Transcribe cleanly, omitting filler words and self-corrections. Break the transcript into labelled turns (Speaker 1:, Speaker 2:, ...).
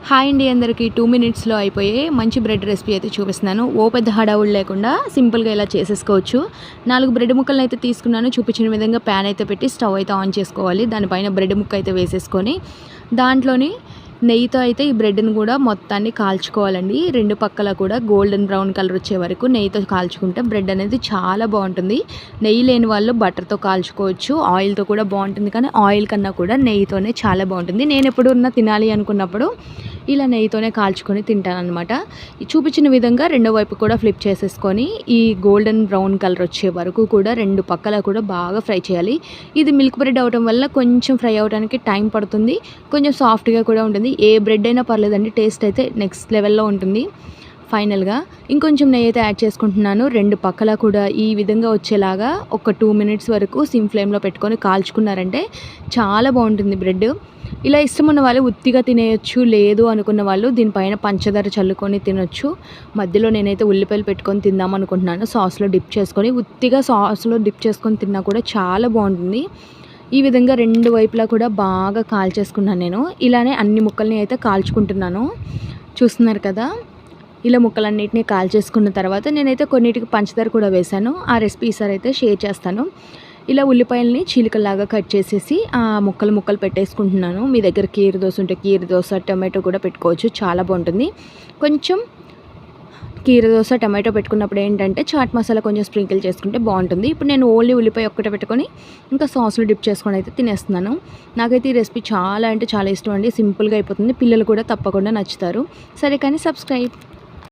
Speaker 1: Hi అండి అందరికీ 2 మినిట్స్లో అయిపోయే మంచి బ్రెడ్ రెసిపీ అయితే చూపిస్తున్నాను. పెద్ద హడావుడి లేకుండా సింపుల్గా ఇలా చేసేసుకోవచ్చు. 4 బ్రెడ్ ముక్కలను అయితే తీసుకున్నాను. చూపించిన విధంగా ప్యాన్ అయితే పెట్టి స్టవ్ అయితే ఆన్ చేసుకోవాలి. దానిపైన బ్రెడ్ ముక్క అయితే వేసేసుకొని దాంట్లోని నెయ్యితో అయితే ఈ బ్రెడ్ని కూడా మొత్తాన్ని కాల్చుకోవాలండి. 2 పక్కల కూడా గోల్డెన్ బ్రౌన్ కలర్ వచ్చే వరకు నెయ్యితో కాల్చుకుంటే బ్రెడ్ అనేది చాలా బాగుంటుంది. నెయ్యి లేని వాళ్ళు బటర్తో కాల్చుకోవచ్చు, ఆయిల్తో కూడా బాగుంటుంది. కానీ ఆయిల్ కన్నా కూడా నెయ్యితోనే చాలా బాగుంటుంది. నేను ఎప్పుడన్నా తినాలి అనుకున్నప్పుడు ఇలా నెయ్యితోనే కాల్చుకొని తింటానన్నమాట. చూపించిన విధంగా రెండో వైపు కూడా ఫ్లిప్ చేసేసుకొని ఈ గోల్డెన్ బ్రౌన్ కలర్ వచ్చే వరకు కూడా 2 పక్కల కూడా బాగా ఫ్రై చేయాలి. ఇది మిల్క్ బ్రెడ్ అవడం వల్ల కొంచెం ఫ్రై అవడానికి టైం పడుతుంది, కొంచెం సాఫ్ట్గా కూడా ఉంటుంది. ఏ బ్రెడ్ అయినా పర్లేదండి, టేస్ట్ అయితే నెక్స్ట్ లెవెల్లో ఉంటుంది. ఫైనల్గా ఇంకొంచెం నెయ్యి అయితే యాడ్ చేసుకుంటున్నాను. 2 పక్కల కూడా ఈ విధంగా వచ్చేలాగా ఒక 2 మినిట్స్ వరకు సిమ్ ఫ్లేమ్లో పెట్టుకొని కాల్చుకున్నారంటే చాలా బాగుంటుంది బ్రెడ్. ఇలా ఇష్టం ఉన్న వాళ్ళు ఉత్తిగా తినేయచ్చు, లేదు అనుకున్న వాళ్ళు దీనిపైన పంచదార చల్లుకొని తినొచ్చు. మధ్యలో నేనైతే ఉల్లిపాయలు పెట్టుకొని తిందాం అనుకుంటున్నాను. సాస్లో డిప్ చేసుకొని, ఉత్తిగా సాస్లో డిప్ చేసుకొని తిన్నా కూడా చాలా బాగుంటుంది. ఈ విధంగా 2 వైపులా కూడా బాగా కాల్చేసుకున్నాను నేను. ఇలానే అన్ని ముక్కల్ని అయితే కాల్చుకుంటున్నాను. చూస్తున్నారు కదా, ఇలా ముక్కలన్నిటిని కాల్చేసుకున్న తర్వాత నేనైతే కొన్నిటికి పంచదార కూడా వేశాను. ఆ రెసిపీ ఈసారి అయితే షేర్ చేస్తాను. ఇలా ఉల్లిపాయలని చీలికల్లాగా కట్ చేసేసి ఆ ముక్కలు పెట్టేసుకుంటున్నాను. మీ దగ్గర కీర దోశ ఉంటే కీర దోశ, టమాటో కూడా పెట్టుకోవచ్చు, చాలా బాగుంటుంది. కొంచెం కీర దోశ టమాటో పెట్టుకున్నప్పుడు ఏంటంటే చాట్ మసాలా కొంచెం స్ప్రింకిల్ చేసుకుంటే బాగుంటుంది. ఇప్పుడు నేను ఓన్లీ ఉల్లిపాయ ఒక్కటే పెట్టుకొని ఇంకా సాస్లో డిప్ చేసుకొని అయితే తినేస్తున్నాను. నాకైతే ఈ రెసిపీ చాలా అంటే చాలా ఇష్టం అండి. సింపుల్గా అయిపోతుంది, పిల్లలు కూడా తప్పకుండా నచ్చుతారు. సరే కానీ సబ్స్క్రైబ్.